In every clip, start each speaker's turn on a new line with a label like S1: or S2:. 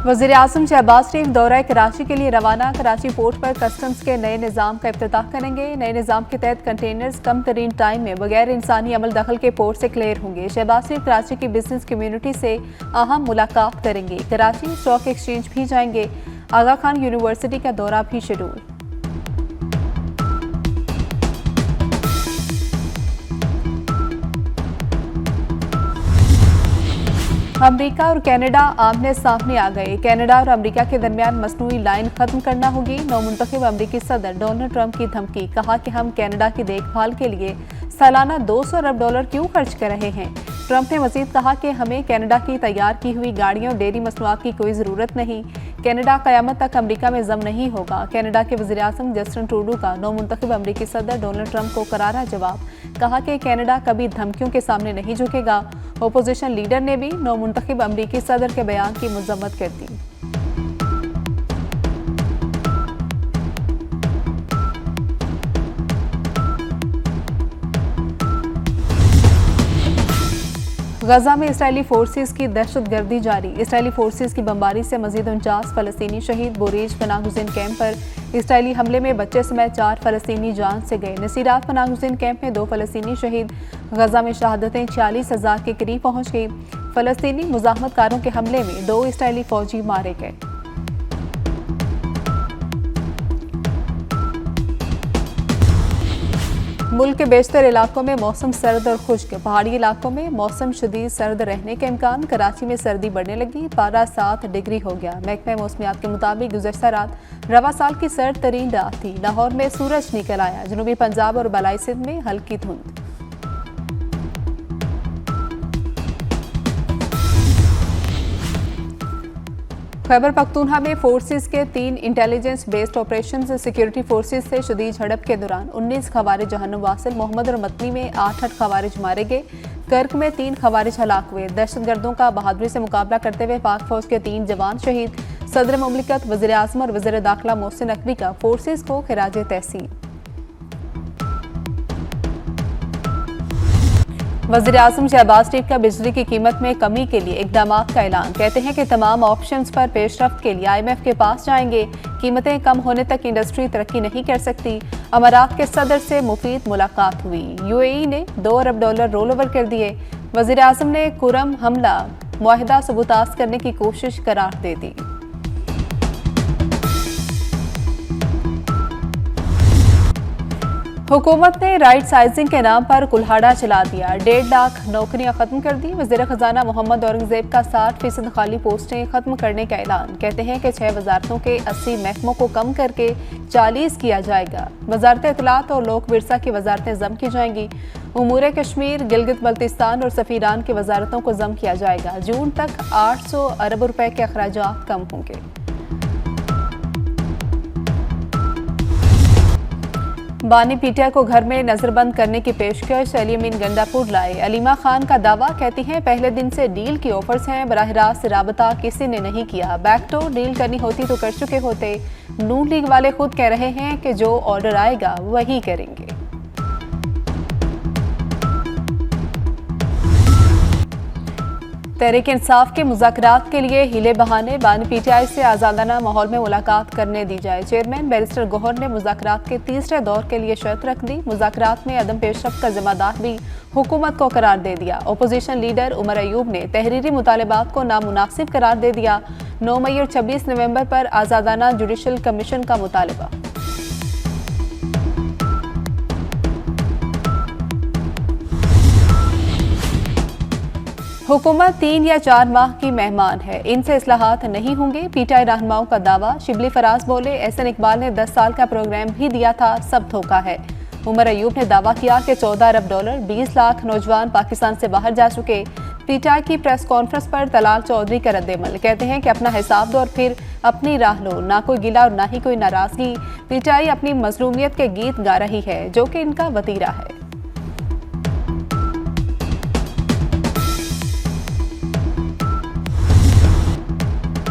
S1: वज़ीर-ए-आज़म शहबाज शरीफ दौरा कराची के लिए रवाना। कराची पोर्ट पर कस्टम्स के नए निज़ाम का इफ्तिताह करेंगे। नए निज़ाम के तहत कंटेनर्स कम तरीन टाइम में बगैर इंसानी अमल दखल के पोर्ट से क्लियर होंगे। शहबाज शरीफ कराची की बिजनेस कम्यूनिटी से अहम मुलाकात करेंगे। कराची स्टॉक एक्सचेंज भी जाएंगे। आगा खान यूनिवर्सिटी का दौरा भी शेड्यूल। अमेरिका और कनाडा आमने सामने आ गए। कनाडा और अमेरिका के दरमियान मसनूई लाइन खत्म करना होगी। नौमुंतखब अमेरिकी सदर डोनाल्ड ट्रंप की धमकी। कहा कि हम कनाडा की देखभाल के लिए सालाना $200 अरब क्यों खर्च कर रहे हैं। ट्रंप ने मजीद कहा कि हमें कनाडा की तैयार की हुई गाड़ियों और डेयरी मसनूआत की कोई ज़रूरत नहीं। कनाडा क़यामत तक अमेरिका में जम नहीं होगा। कनाडा के वज़ीर-ए-आज़म जस्टिन ट्रूडो का नौमुंतखब अमेरिकी सदर डोनाल्ड ट्रंप को करारा जवाब। कहा कि कनाडा कभी धमकियों के सामने नहीं झुकेगा। अपोजिशन लीडर ने भी नौमुंतखब अमेरिकी सदर के बयान की मजम्मत कर दी। गजा में इसराइली फोर्सेस की दहशतगर्दी जारी। इसराइली फोर्सेस की बमबारी से मजीद 49 फलस्तीनी शहीद। बोरेज पनाहगुज़ीन कैंप पर इसराइली हमले में बच्चे समेत 4 फलस्तीनी जान से गए। नसीरात पनाहगुज़ीन कैंप में 2 फलस्तीनी शहीद। गजा में शहादतें 40,000 के करीब पहुंच गई। फलस्तीनी मुजाहमतकारों के हमले में 2 इसराइली फौजी मारे गए। मुल्क के बेशतर इलाकों में मौसम सर्द और खुश्क। पहाड़ी इलाकों में मौसम शदीद सर्द रहने के इम्कान। कराची में सर्दी बढ़ने लगी। पारा 7 डिग्री हो गया। महकमा मौसमियात के मुताबिक गुज़श्ता रात रवा साल की सर्द तरीन रात थी। लाहौर में सूरज निकल आया। जनूबी पंजाब और बलाई सिंध में हल्की धुंध। खैबर पख्तूनख्वा में फोर्सेस के 3 इंटेलिजेंस बेस्ड ऑपरेशन से सिक्योरिटी फोर्सेस से शदीद झड़प के दौरान 19 खवारिज जहन्नुम वासिल। मोहम्मद और मतनी में 8 खवारिज मारे गए। कर्क में 3 खवारिज हलाक हुए। दहशतगर्दों का बहादुरी से मुकाबला करते हुए पाक फौज के 3 जवान शहीद। सदर मुमलिकत वज़ीर-ए-आज़म और वज़ीर दाखिला मोहसिन नकवी का फोर्सेस को खिराज तहसीन। वज़ीर-ए-आज़म शहबाज शरीफ का बिजली की कीमत में कमी के लिए इक़दाम का ऐलान। कहते हैं कि तमाम ऑप्शंस पर पेशरफ्त के लिए IMF के पास जाएंगे। कीमतें कम होने तक इंडस्ट्री तरक्की नहीं कर सकती। अमारात के सदर से मुफीद मुलाकात हुई। UAE ने $2 अरब रोल ओवर कर दिए। वज़ीर-ए-आज़म ने कुरम हमला मुआहिदा सबूताज करने की कोशिश करार दे दी। हुकूमत ने राइट साइजिंग के नाम पर कुल्हाड़ा चला दिया। 1.5 लाख नौकरियां खत्म कर दी। वज़ीर खजाना मोहम्मद औरंगजेब का 60% खाली पोस्टें खत्म करने का ऐलान। कहते हैं कि 6 वजारतों के 80 महकमों को कम करके 40 किया जाएगा। वजारत इत्तलात और लोक विरसा की वजारतें जम की जाएंगी। उमूर कश्मीर, गिलगित बल्तिस्तान और सफीरान की वजारतों को जम किया जाएगा। जून तक 800 अरब रुपए के अखराजात कम होंगे। बानी पीटीआई को घर में नजरबंद करने की पेशकश। अली अमीन गंडापुर लाए। अलीमा खान का दावा। कहती हैं पहले दिन से डील की ऑफर्स हैं। बराह रास्त राबता किसी ने नहीं किया। बैकडोर डील करनी होती तो कर चुके होते। नून लीग वाले खुद कह रहे हैं कि जो ऑर्डर आएगा वही करेंगे। तहरीक इंसाफ के मुज़ाकरात के लिए हिले बहाने। बानी पीटीआई से आज़ादाना माहौल में मुलाकात करने दी जाए। चेयरमैन बैरिस्टर गौहर ने मुज़ाकरात के तीसरे दौर के लिए शर्त रख दी। मुज़ाकरात में अदम पेशरफ्त का जिम्मेदार भी हुकूमत को करार दे दिया। अपोजिशन लीडर उमर अयूब ने तहरीरी मुतालबात को नामुनासिब करार दे दिया। 9 मई और 26 नवंबर पर आज़ादाना जुडिशल कमीशन का मुतालबा। हुकूमत 3 या 4 माह की मेहमान है। इनसे इस्लाहात नहीं होंगे। पीटीआई रहनुमाओं का दावा। शिबली फराज बोले एहसन इकबाल ने 10 साल का प्रोग्राम भी दिया था, सब धोखा है। उमर अयूब ने दावा किया कि $14 अरब 20 लाख नौजवान पाकिस्तान से बाहर जा चुके। पीटीआई की प्रेस कॉन्फ्रेंस पर तलाल चौधरी का रद्देमल। कहते हैं कि अपना हिसाब दो और फिर अपनी राह लो। ना कोई गिला और ना ही कोई नाराजगी। पीटीआई अपनी मजलूमियत के गीत गा रही है जो कि इनका वतीरा है।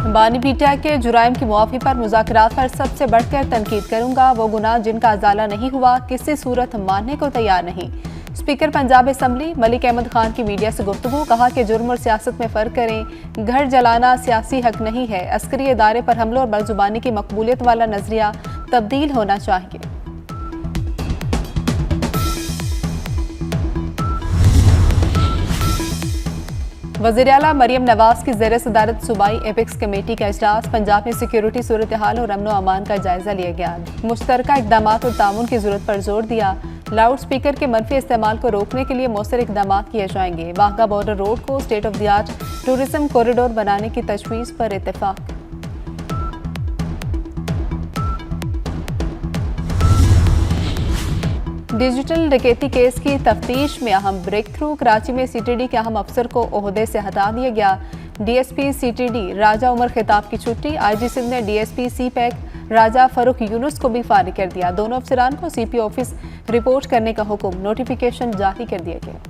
S1: बानी पीटीआई के जुराइम की मुआफ़ी पर मुज़ाकरात पर सबसे बढ़कर तनकीद करूंगा। वो गुनाह जिनका अजाला नहीं हुआ किसी सूरत मानने को तैयार नहीं। स्पीकर पंजाब असम्बली मलिक अहमद खान की मीडिया से गुफ्तगू, कहा कि जुर्म और सियासत में फ़र्क करें। घर जलाना सियासी हक नहीं है। अस्करी इदारे पर हमलों और बदजुबानी की मकबूलियत वाला नजरिया तब्दील होना चाहिए। वज़ीर आला मरियम नवाज की ज़ेर सदारत सूबाई एपिक्स कमेटी का इजलास। पंजाब में सिक्योरिटी सूरत हाल और अमन अमान का जायजा लिया गया। मुश्तरका इकदाम और ताउन की जरूरत पर जोर दिया। लाउड स्पीकर के मनफी इस्तेमाल को रोकने के लिए मौसर इकदाम किए जाएंगे। वाघा बॉर्डर रोड को state of the art tourism corridor बनाने की तजवीज़ पर इत्तेफाक। डिजिटल डकैती केस की तफ्तीश में अहम ब्रेक थ्रू। कराची में सीटीडी के अहम अफसर को ओहदे से हटा दिया गया। डीएसपी सीटीडी राजा उमर खिताब की छुट्टी। आईजी सिंध ने डीएसपी सी पैक राजा फरूख यूनुस को भी फारिग कर दिया। दोनों अफसरान को सीपी ऑफिस रिपोर्ट करने का हुक्म। नोटिफिकेशन जारी कर दिया गया।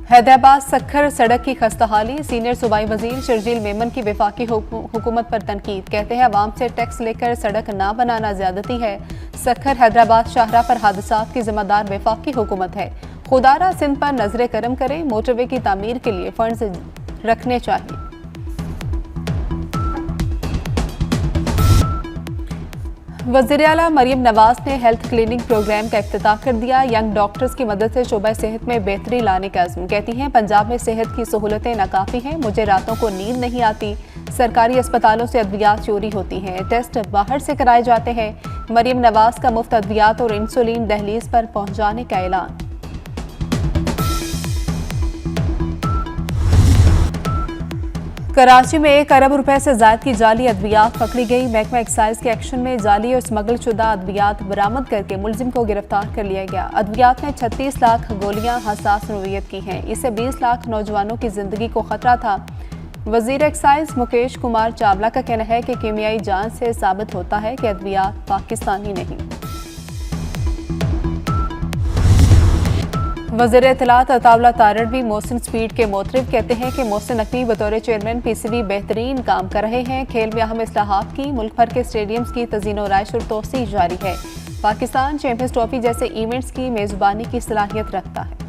S1: हैदराबाद सखर सड़क की खस्ताहाली। सीनियर सूबाई वजीर शर्जील मेमन की वफाकी हुकूमत पर तनकीद। कहते हैं अवाम से टैक्स लेकर सड़क ना बनाना ज्यादती है। सखर हैदराबाद शाहरा पर हादसात की जिम्मेदार वफाकी हुकूमत है। खुदारा सिंध पर नजर करम करें। मोटरवे की तामीर के लिए फंड्स रखने चाहिए। वज़ीर आला मरियम नवाज ने हेल्थ क्लिनिक प्रोग्राम का इफ्तिताह कर दिया। यंग डॉक्टर्स की मदद से शोबा सेहत में बेहतरी लाने का अज़्म। कहती हैं पंजाब में सेहत की सहूलतें नाकाफी हैं। मुझे रातों को नींद नहीं आती। सरकारी अस्पतालों से अद्वियात चोरी होती हैं। टेस्ट बाहर से कराए जाते हैं। मरियम नवाज का मुफ्त अद्वियात और इंसुलिन दहलीज पर पहुंचाने का ऐलान। कराची में 1 अरब रुपए से ज्यादा की जाली अद्वियात पकड़ी गई। महकमा एक्साइज के एक्शन में जाली और स्मगल शुदा अद्वियात बरामद करके मुलजिम को गिरफ्तार कर लिया गया। अद्वियात में 36 लाख गोलियां हसास नोयत की हैं। इससे 20 लाख नौजवानों की जिंदगी को खतरा था। वजीर एक्साइज मुकेश कुमार चावला का कहना है कि कीमियाई जांच से साबित होता है कि अद्वियात पाकिस्तानी नहीं। वज़ीर इत्तलात अताउल्लाह तारड़वी मोहसिन स्पीड के मोतरिफ कहते हैं कि मोहसिन नकवी बतौर चेयरमैन पीसीबी बेहतरीन काम कर रहे हैं। खेल में अहम इस्लाहात की मुल्क भर के स्टेडियम्स की तज़ीनो राइश और तोसी जारी है। पाकिस्तान चैंपियंस ट्रॉफी जैसे इवेंट्स की मेज़बानी की सलाहियत रखता है।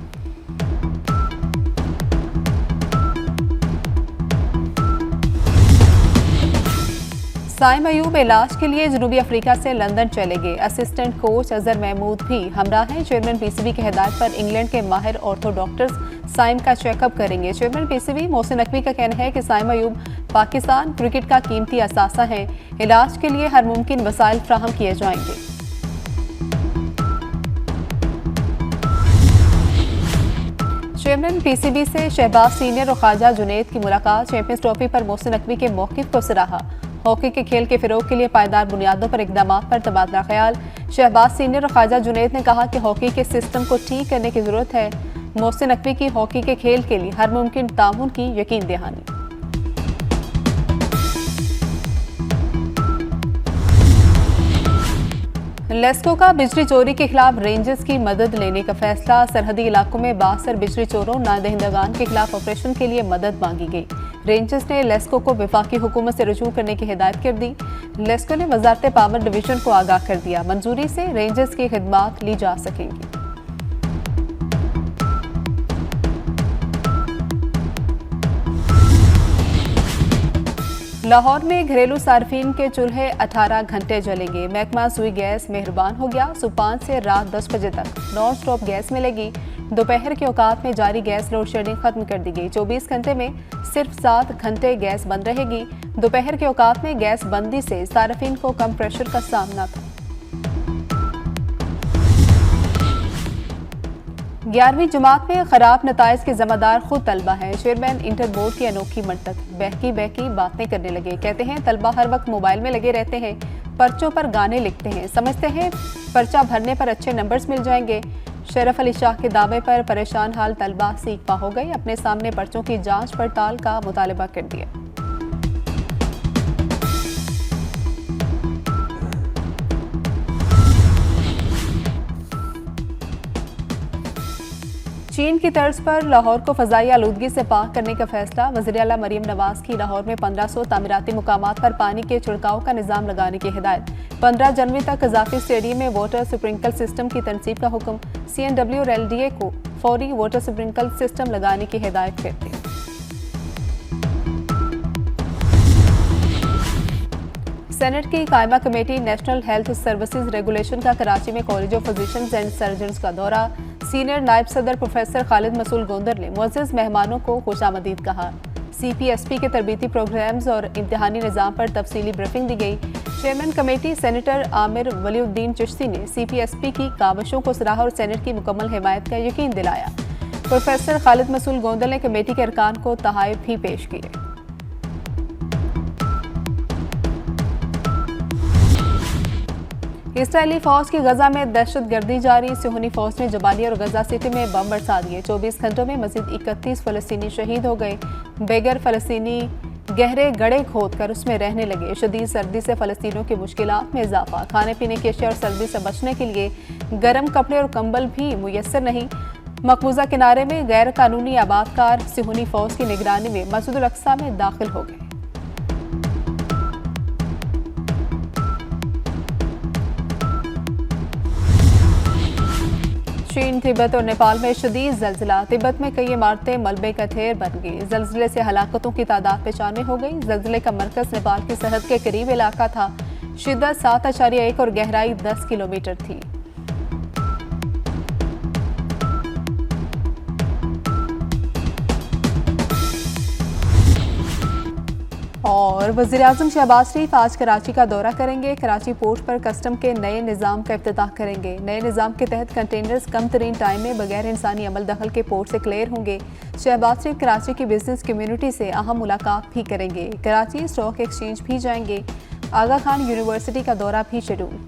S1: साइम अयूब इलाज के लिए जनूबी अफ्रीका से लंदन चले गए। असिस्टेंट कोच अजहर महमूद भी हमरा हैं। चेयरमैन पीसीबी की हिदायत पर इंग्लैंड के माहिर ऑर्थो डॉक्टर्स साइम का चेकअप करेंगे। चेयरमैन पीसीबी मोहसिन नकवी का कहना है कि साइम अयूब पाकिस्तान क्रिकेट का कीमती असासा है। इलाज के लिए हर मुमकिन वसाइल फ्राहम किए जाएंगे। चेयरमैन पीसीबी से शहबाज सीनियर और ख्वाजा जुनैद की मुलाकात। चैंपियंस ट्रॉफी पर मोहसिन नकवी के मौक़िफ़ को सराहा। हॉकी के खेल के फिरोग के लिए पायदार बुनियादों पर इकदाम पर तबादला ख्याल। शहबाज सीनियर और ख्वाजा जुनैद ने कहा कि हॉकी के सिस्टम को ठीक करने की जरूरत है। मोहसिन नकवी की हॉकी के खेल के लिए हर मुमकिन ताउन की यकीन दहानी। लेस्को का बिजली चोरी के खिलाफ रेंजर्स की मदद लेने का फैसला। सरहदी इलाकों में बासर बिजली चोरों नादहिंदगान के खिलाफ ऑपरेशन के लिए मदद मांगी गई। रेंजर्स ने लेस्को को वफाकी हुकूमत से रुजू करने की हिदायत कर दी। लेस्को ने वजारत पावर डिवीजन को आगाह कर दिया। मंजूरी से रेंजर्स की खिदमात ली जा सकेंगी। लाहौर में घरेलू सार्फिन के चूल्हे 18 घंटे जलेंगे। महकमा सुई गैस मेहरबान हो गया। सुबह 5 से रात 10 बजे तक नॉन स्टॉप गैस मिलेगी। दोपहर के औकात में जारी गैस लोड शेडिंग खत्म कर दी गई। 24 घंटे में सिर्फ 7 घंटे गैस बंद रहेगी। दोपहर के औकात में गैस बंदी से सार्फिन को कम प्रेशर का सामना था। 11वीं जमात में खराब नताइज के जिम्मेदार खुद तलबा हैं। चेयरमैन इंटर बोर्ड की अनोखी मंटक। बहकी बातें करने लगे। कहते हैं तलबा हर वक्त मोबाइल में लगे रहते हैं। पर्चों पर गाने लिखते हैं। समझते हैं पर्चा भरने पर अच्छे नंबर्स मिल जाएंगे। शरफ अली शाह के दावे पर परेशान हाल तलबा सीखपा हो गए। अपने सामने पर्चों की जांच पड़ताल का मुतालबा कर दिया। चीन की तर्ज पर लाहौर को फ़ज़ाई आलूदगी से पाक करने का फैसला। वज़ीर आला मरियम नवाज की लाहौर में 1500 तामीराती मुकामात पर पानी के छिड़काव का निज़ाम लगाने की हिदायत। 15 जनवरी तक इजाफी स्टेडियम में वाटर स्प्रिंकल सिस्टम की तनसीब का हुक्म। CNW और LDA को फौरी वाटर स्प्रिंकल सिस्टम लगाने की हिदायत करती। सेनेट की कायमा committee national health services regulation का कराची में college of physicians and surgeons का दौरा। सीनियर नायब सदर प्रोफेसर खालिद मसूल गोंदर ने मुअज़्ज़ज़ मेहमानों को खुशामदीद कहा। CPSP के तरबीती प्रोग्राम्स और इम्तिहानी निज़ाम पर तफसीली ब्रीफिंग दी गई। Chairman committee senator Aamir Waliuddin Chishti ने CPSP की काविशों को सराहा और सेनेट की मुकम्मल हिमायत का यकीन दिलाया। प्रोफेसर खालिद मसूल गोंदर ने कमेटी के अरकान को तहाइफ भी पेश किए। इसराइली फौज की गजा में दहशतगर्दी जारी। सिहोनी फौज ने जबालिया और गजा सिटी में बम बरसा दिए। 24 घंटों में मजीद 31 फलस्तीनी शहीद हो गए। बेगर फलस्तीनी गहरे गड़े खोद कर उसमें रहने लगे। शदीद सर्दी से फलस्तीनियों की मुश्किलात में इजाफा। खाने पीने की अशिया और सर्दी से बचने के लिए गर्म कपड़े और कंबल भी मुयस्सर नहीं। मकबूजा किनारे में गैर कानूनी आबादकार सिहोनी फौज की निगरानी में मस्जिद अल अक्सा में दाखिल हो गए। चीन, तिब्बत और नेपाल में शदीद जल्जिला। तिब्बत में कई इमारतें मलबे का ढेर बन गई। जल्जिले से हलाकतों की तादाद 95 हो गई। जल्जिले का मरकज नेपाल की सरहद के करीब इलाका था। शिद्दत 7.1 और गहराई 10 किलोमीटर थी। और वज़ीर-ए-आज़म शहबाज शरीफ आज कराची का दौरा करेंगे। कराची पोर्ट पर कस्टम के नए निज़ाम का इफ्तिताह करेंगे। नए निज़ाम के तहत कंटेनर्स कम तरीन टाइम में बगैर इंसानी अमल दखल के पोर्ट से क्लियर होंगे। शहबाज शरीफ कराची की बिजनेस कम्युनिटी से अहम मुलाकात भी करेंगे। कराची स्टॉक एक्सचेंज भी जाएंगे। आगा खान यूनिवर्सिटी का दौरा भी शेड्यूल।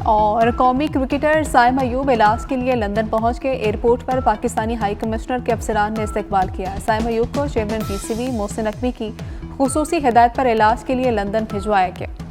S1: और कौमी क्रिकेटर साइम अयूब इलाज के लिए लंदन पहुंच के एयरपोर्ट पर पाकिस्तानी हाई कमिश्नर के अफसरान ने इस्तकबाल किया। साइम अयूब को चेयरमैन PCB मोहसिन नकवी की खुसूसी हिदायत पर इलाज के लिए लंदन भिजवाया गया।